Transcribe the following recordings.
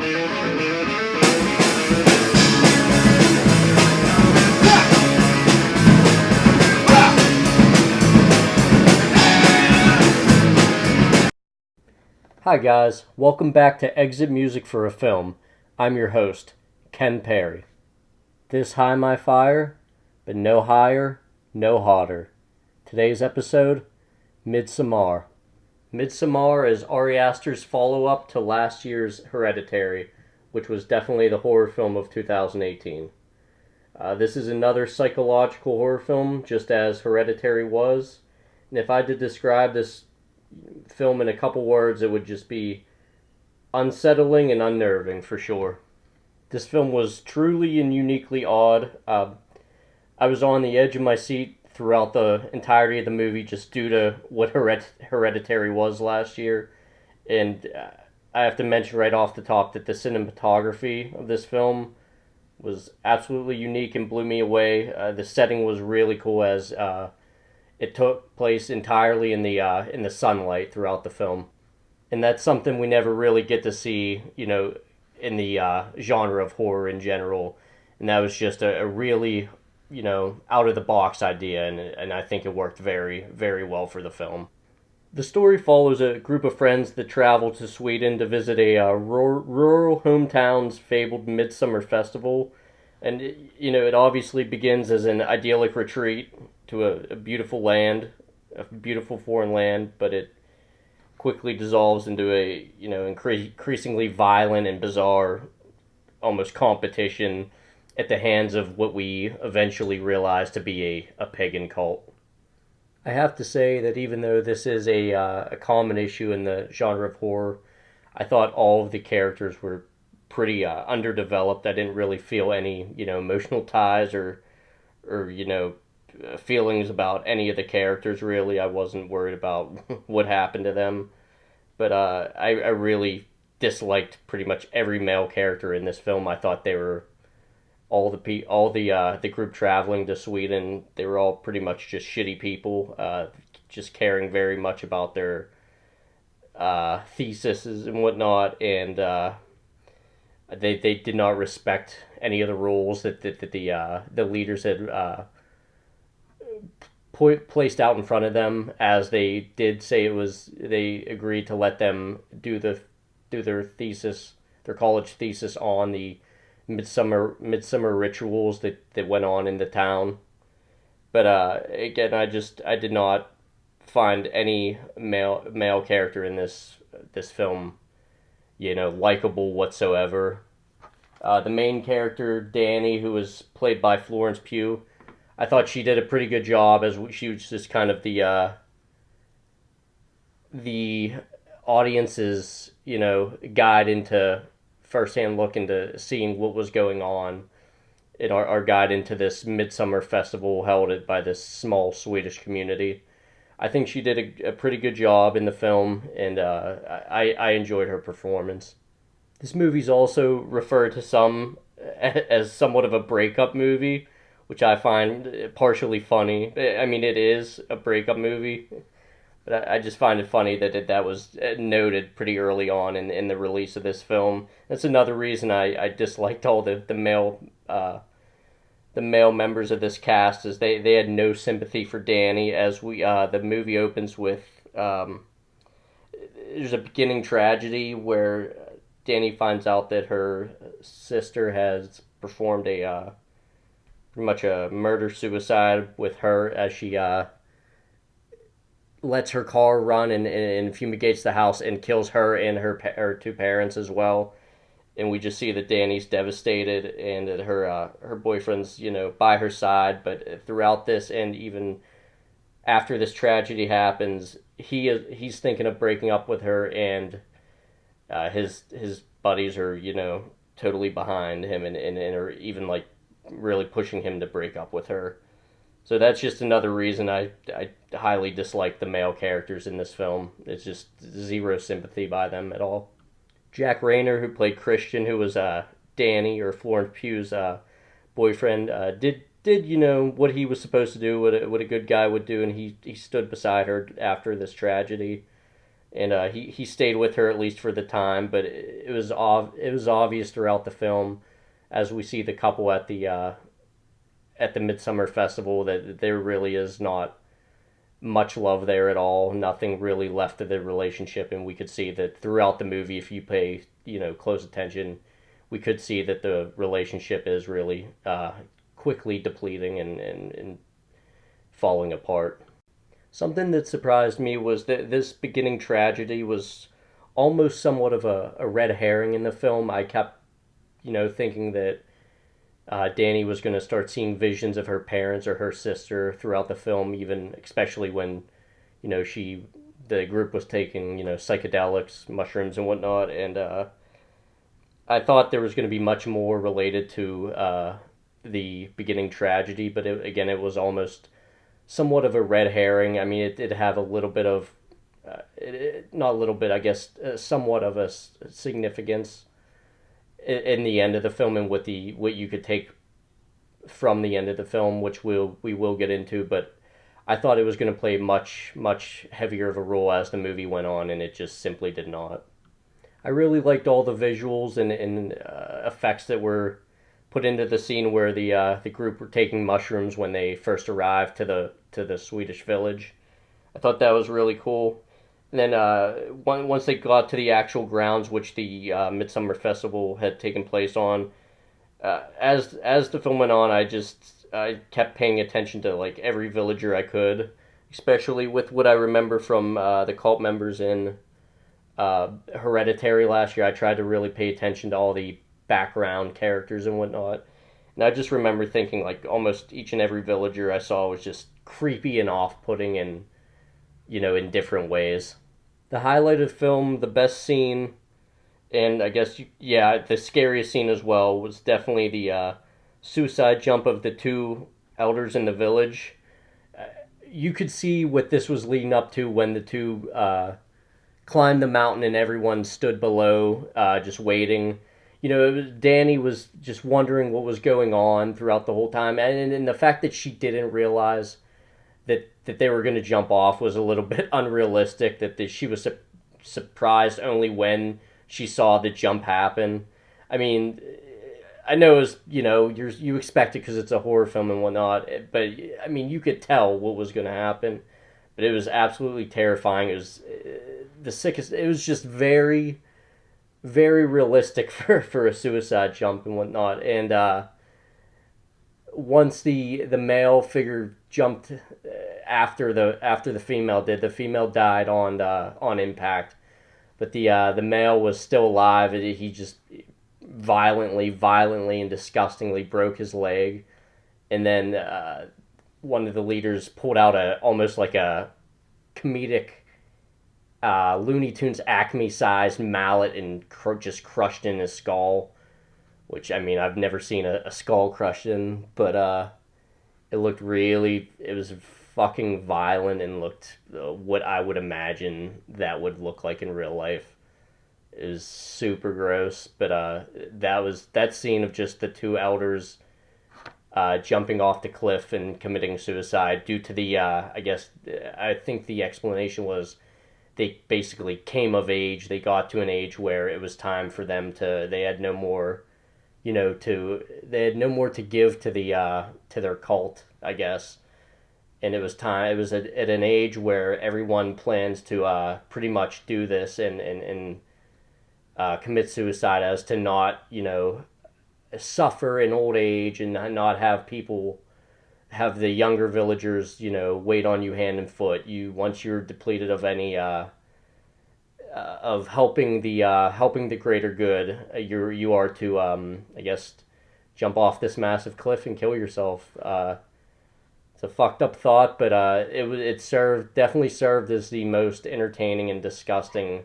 Hi guys, welcome back to Exit Music for a Film. I'm your host, Ken Perry. This high my fire, but no higher, no hotter. Today's episode, Midsommar. Midsommar is Ari Aster's follow-up to last year's Hereditary, which was definitely the horror film of 2018. This is another psychological horror film, just as Hereditary was. And if I had to describe this film in a couple words, it would just be unsettling and unnerving for sure. This film was truly and uniquely odd. I was on the edge of my seat throughout the entirety of the movie just due to what Hereditary was last year. And I have to mention right off the top that the cinematography of this film was absolutely unique and blew me away. The setting was really cool as it took place entirely in the sunlight throughout the film, and that's something we never really get to see, in the genre of horror in general. And that was just a really, out of the box idea, and I think it worked very, very well for the film. The story follows a group of friends that travel to Sweden to visit a rural hometown's fabled midsummer festival. And, it obviously begins as an idyllic retreat to a beautiful land, a beautiful foreign land, but it quickly dissolves into a, increasingly violent and bizarre, almost competition at the hands of what we eventually realize to be a pagan cult. I have to say that even though this is a common issue in the genre of horror, I thought all of the characters were pretty underdeveloped. I didn't really feel any, emotional ties or feelings about any of the characters, really. I wasn't worried about what happened to them. But I really disliked pretty much every male character in this film. I thought they were the group traveling to Sweden. They were all pretty much just shitty people, just caring very much about their theses and whatnot, and they did not respect any of the rules that the leaders had placed out in front of them, as they did say they agreed to let them do their thesis, their college thesis, on the midsummer rituals that went on in the town. But again, I did not find any male character in this film, likable whatsoever. The main character, Danny, who was played by Florence Pugh, I thought she did a pretty good job, as she was just kind of the audience's, guide into firsthand look into seeing what was going on in our guide into this midsummer festival held by this small Swedish community. I think she did a pretty good job in the film, and I enjoyed her performance. This movie's also referred to some as somewhat of a breakup movie, which I find partially funny. I mean, it is a breakup movie, but I just find it funny that was noted pretty early on in the release of this film. That's another reason I disliked all the male members of this cast, is they had no sympathy for Danny. As the movie opens with there's a beginning tragedy where Danny finds out that her sister has performed pretty much a murder-suicide with her, as she lets her car run and fumigates the house and kills her and her two parents as well. And we just see that Danny's devastated, and that her boyfriend's, by her side. But throughout this, and even after this tragedy happens, he's thinking of breaking up with her, and his buddies are, totally behind him, and are even like really pushing him to break up with her. So that's just another reason I highly dislike the male characters in this film. It's just zero sympathy by them at all. Jack Rayner, who played Christian, who was Danny, or Florence Pugh's boyfriend, did what he was supposed to do, what a good guy would do, and he stood beside her after this tragedy. and he stayed with her at least for the time. But it was obvious throughout the film, as we see the couple at the Midsummer Festival, that there really is not much love there at all. Nothing really left of the relationship, and we could see that throughout the movie. If you pay close attention, we could see that the relationship is really quickly depleting and falling apart. Something that surprised me was that this beginning tragedy was almost somewhat of a red herring in the film. I kept, thinking that Danny was going to start seeing visions of her parents or her sister throughout the film, even especially when, the group was taking, psychedelics, mushrooms, and whatnot. And I thought there was going to be much more related to the beginning tragedy, but again, it was almost somewhat of a red herring. I mean, it did have a little bit of, not a little bit, I guess, somewhat of a significance in the end of the film, and what you could take from the end of the film, which we will get into. But I thought it was going to play much heavier of a role as the movie went on, and it just simply did not. I really liked all the visuals and effects that were put into the scene where the group were taking mushrooms when they first arrived to the Swedish village. I thought that was really cool. And then once they got to the actual grounds, which the Midsummer Festival had taken place on, as the film went on, I kept paying attention to like every villager I could, especially with what I remember from the cult members in Hereditary last year. I tried to really pay attention to all the background characters and whatnot, and I just remember thinking like almost each and every villager I saw was just creepy and off-putting, and in different ways. The highlight of the film, the best scene, and I guess, yeah, the scariest scene as well, was definitely the suicide jump of the two elders in the village. You could see what this was leading up to when the two climbed the mountain and everyone stood below, just waiting. Danny was just wondering what was going on throughout the whole time, and the fact that she didn't realize that they were going to jump off was a little bit unrealistic. That she was surprised only when she saw the jump happen. I mean, I know it's you expect it because it's a horror film and whatnot, but I mean you could tell what was going to happen. But it was absolutely terrifying. It was the sickest. It was just very, very realistic for a suicide jump and whatnot. And once the male figure jumped after the female did, the female died on impact, but the male was still alive. He just violently and disgustingly broke his leg, and then one of the leaders pulled out almost like a comedic Looney Tunes Acme sized mallet and just crushed in his skull. Which, I mean, I've never seen a skull crushed in, but it was fucking violent and looked what I would imagine that would look like in real life. It was super gross, but that scene of just the two elders jumping off the cliff and committing suicide due to the, I think the explanation was they basically came of age. They got to an age where it was time for them they had no more they had no more to give to their cult, I guess. And it was time. It was at an age where everyone plans to pretty much do this and commit suicide, as to not suffer in old age and not have people have the younger villagers wait on you hand and foot. Once you're depleted of any of helping the greater good, you are to I guess jump off this massive cliff and kill yourself. It's a fucked up thought, but it definitely served as the most entertaining and disgusting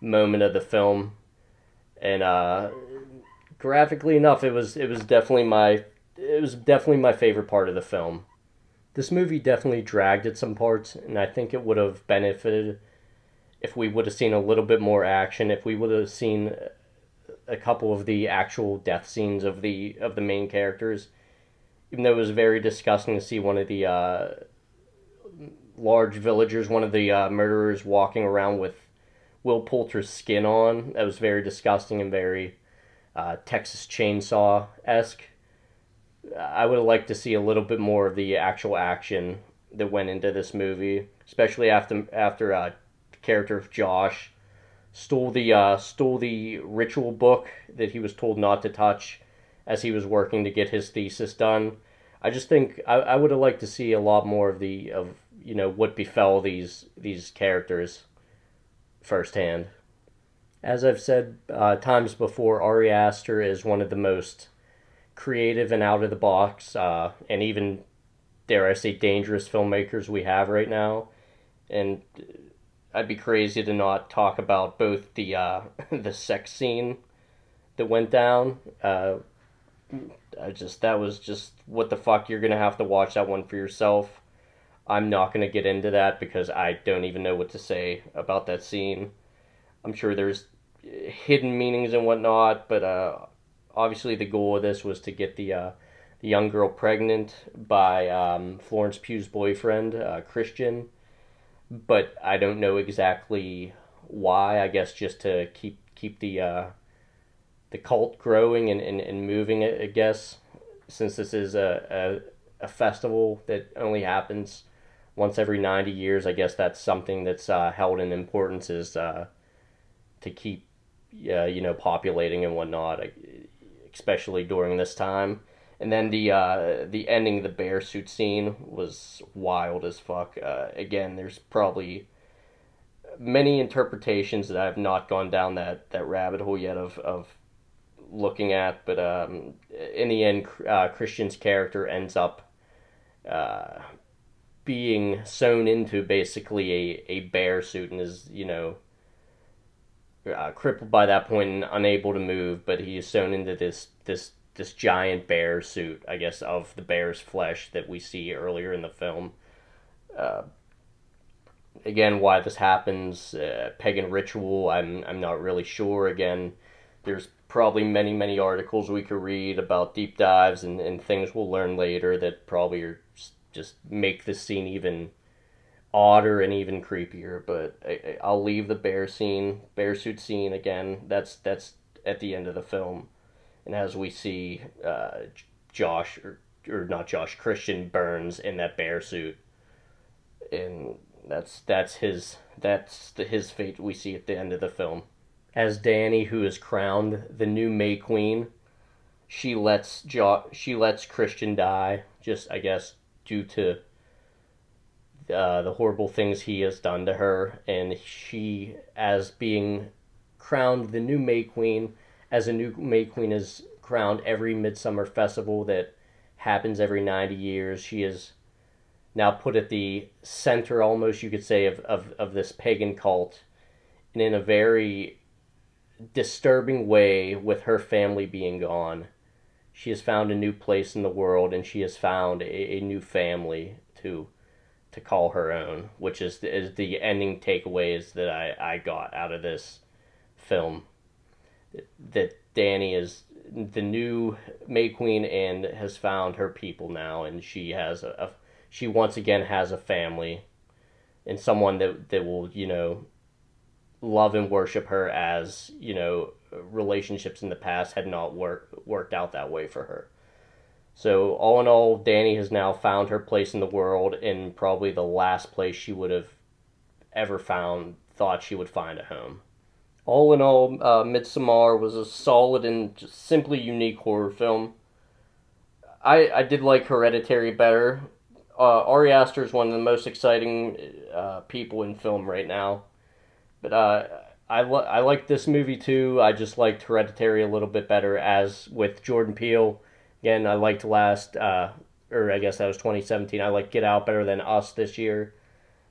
moment of the film, and graphically enough, it was definitely my favorite part of the film. This movie definitely dragged at some parts, and I think it would have benefited if we would have seen a little bit more action, if we would have seen a couple of the actual death scenes of the main characters. Even though it was very disgusting to see one of large villagers, one of the murderers walking around with Will Poulter's skin on. That was very disgusting and very Texas Chainsaw esque. I would have liked to see a little bit more of the actual action that went into this movie, especially after the character of Josh stole the ritual book that he was told not to touch as he was working to get his thesis done. I just think I would have liked to see a lot more of what befell these characters firsthand. As I've said times before, Ari Aster is one of the most creative and out of the box, and even dare I say dangerous filmmakers we have right now. And I'd be crazy to not talk about both the the sex scene that went down. That was just what the fuck. You're gonna have to watch that one for yourself. I'm not gonna get into that because I don't even know what to say about that scene. I'm sure there's hidden meanings and whatnot, but obviously the goal of this was to get the young girl pregnant by Florence Pugh's boyfriend, Christian. But I don't know exactly why. I guess just to keep the cult growing and moving it, I guess, since this is a festival that only happens once every 90 years. I guess that's something that's held in importance, is to keep populating and whatnot, especially during this time. And then the ending, the bear suit scene, was wild as fuck. Again, there's probably many interpretations that I have not gone down that rabbit hole yet of looking at, but in the end, Christian's character ends up being sewn into basically a bear suit, and is crippled by that point and unable to move, but he is sewn into this giant bear suit, I guess, of the bear's flesh that we see earlier in the film. Uh, Again, why this happens, pagan ritual, I'm not really sure. Again, there's probably many articles we could read about deep dives and things we'll learn later that probably are just make this scene even odder and even creepier. But I'll leave the bear suit scene again. That's at the end of the film, and as we see Josh or not Josh, Christian burns in that bear suit, and that's his fate we see at the end of the film. As Dani, who is crowned the new May Queen, she lets Christian die, just I guess due to the horrible things he has done to her, and she, as being crowned the new May Queen, as a new May Queen is crowned every Midsummer festival that happens every 90 years. She is now put at the center, almost you could say, of this pagan cult, and in a very disturbing way, with her family being gone, she has found a new place in the world, and she has found a new family to call her own, which is the ending takeaways that I got out of this film. That Dani is the new May Queen and has found her people now, and she has she once again has a family, and someone that will love and worship her, as relationships in the past had not worked out that way for her. So all in all, Dani has now found her place in the world, in probably the last place she would have ever thought she would find a home. All in all, Midsommar was a solid and just simply unique horror film. I did like Hereditary better. Ari Aster is one of the most exciting people in film right now. But I like this movie too. I just liked Hereditary a little bit better, as with Jordan Peele. Again, I liked or I guess that was 2017. I like Get Out better than Us this year.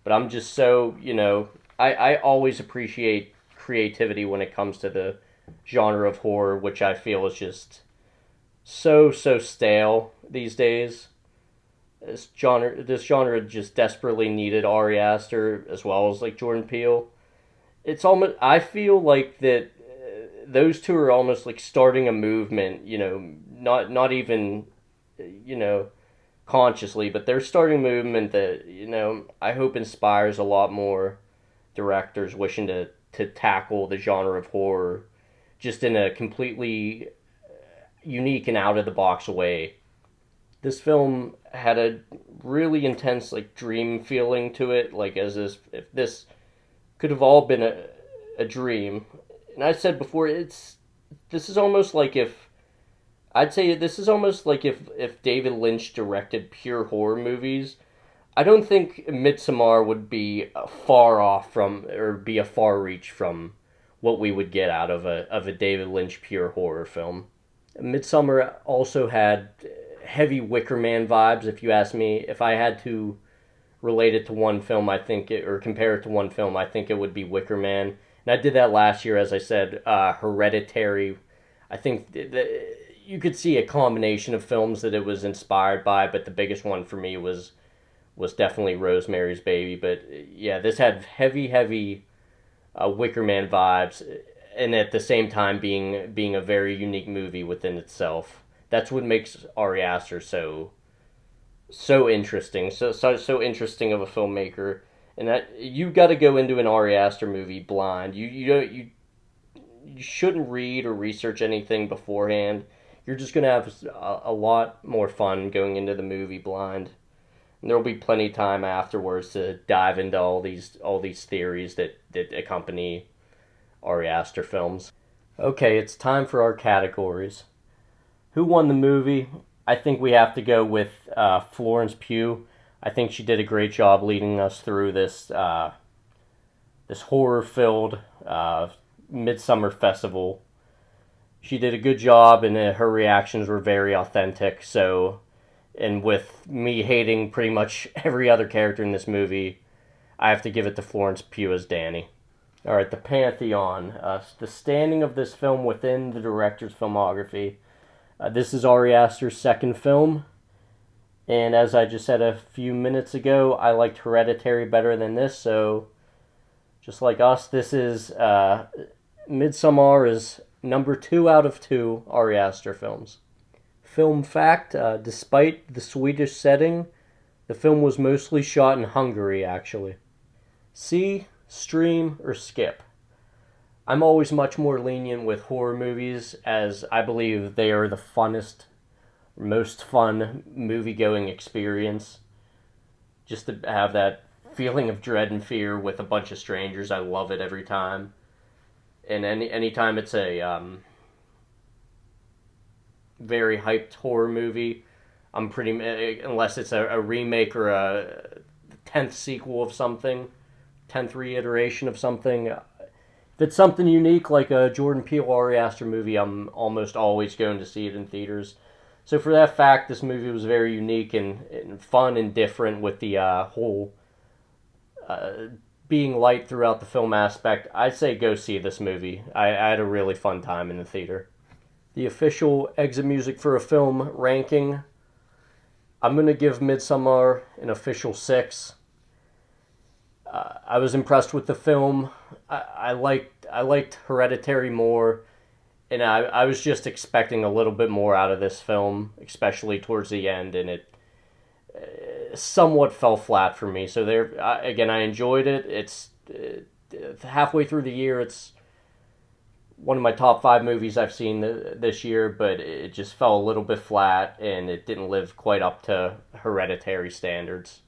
But I'm just so, I always appreciate creativity when it comes to the genre of horror, which I feel is just so stale these days. This genre just desperately needed Ari Aster as well as like Jordan Peele. It's almost, I feel like that those two are almost like starting a movement, not even, consciously, but they're starting a movement that, I hope inspires a lot more directors wishing to tackle the genre of horror just in a completely unique and out of the box way. This film had a really intense like dream feeling to it, like as if this could have all been a dream. And I said before, this is almost like if I'd say this is almost like if David Lynch directed pure horror movies. I don't think Midsommar would be far off from, or be a far reach from what we would get out of a David Lynch pure horror film. Midsommar also had heavy Wicker Man vibes, if you ask me. If I had to relate it to one film, or compare it to one film, I think it would be Wicker Man. And I did that last year, as I said. Hereditary. I think you could see a combination of films that it was inspired by, but the biggest one for me was definitely Rosemary's Baby. But yeah, this had heavy Wicker Man vibes, and at the same time being a very unique movie within itself. That's what makes Ari Aster so interesting, so interesting of a filmmaker. And that you got to go into an Ari Aster movie blind. You shouldn't read or research anything beforehand. You're just gonna have a lot more fun going into the movie blind. And there will be plenty of time afterwards to dive into all these theories that accompany Ari Aster films. Okay, it's time for our categories. Who won the movie? I think we have to go with Florence Pugh. I think she did a great job leading us through this horror-filled Midsummer Festival. She did a good job, and her reactions were very authentic. So, and with me hating pretty much every other character in this movie, I have to give it to Florence Pugh as Danny. All right, the Pantheon. The standing of this film within the director's filmography. This is Ari Aster's second film. And as I just said a few minutes ago, I liked Hereditary better than this. So, just like us, this is Midsommar is number 2 out of 2 Ari Aster films. Film fact, despite the Swedish setting, the film was mostly shot in Hungary, actually. See, stream, or skip. I'm always much more lenient with horror movies, as I believe they are the funnest, most fun movie-going experience. Just to have that feeling of dread and fear with a bunch of strangers, I love it every time. And anytime it's a very hyped horror movie, I'm pretty, unless it's a remake or a 10th sequel of something, 10th reiteration of something. If it's something unique like a Jordan Peele Ari Aster movie, I'm almost always going to see it in theaters. So for that fact, this movie was very unique and fun and different with the whole being light throughout the film aspect. I'd say go see this movie. I had a really fun time in the theater. The official Exit Music for a Film ranking, I'm going to give Midsommar an official 6. I was impressed with the film. I liked Hereditary more, and I was just expecting a little bit more out of this film, especially towards the end, and it somewhat fell flat for me. So there, again, I enjoyed it. It's halfway through the year. It's one of my top 5 movies I've seen this year, but it just fell a little bit flat, and it didn't live quite up to Hereditary standards.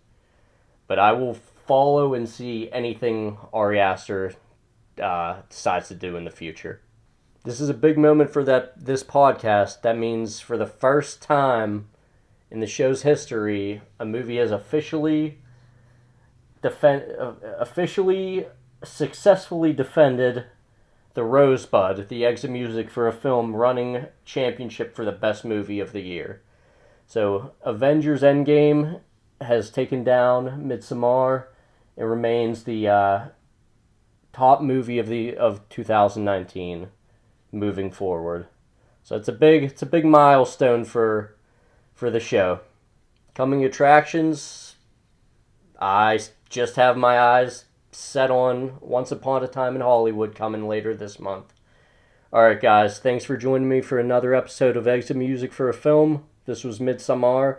But I will follow and see anything Ari Aster decides to do in the future. This is a big moment for this podcast. That means for the first time in the show's history, a movie has officially successfully defended the Rosebud, the Exit Music for a Film running championship for the best movie of the year. So, Avengers Endgame has taken down Midsommar. It remains the top movie of 2019 moving forward. So it's a big milestone for the show. Coming attractions, I just have my eyes set on Once Upon a Time in Hollywood coming later this month. Alright guys, thanks for joining me for another episode of Exit Music for a Film. This was Midsommar,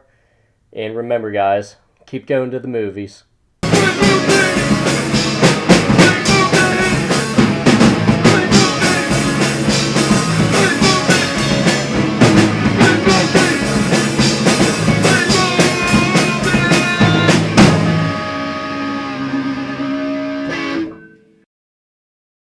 And remember, guys, keep going to the movies. We're moving!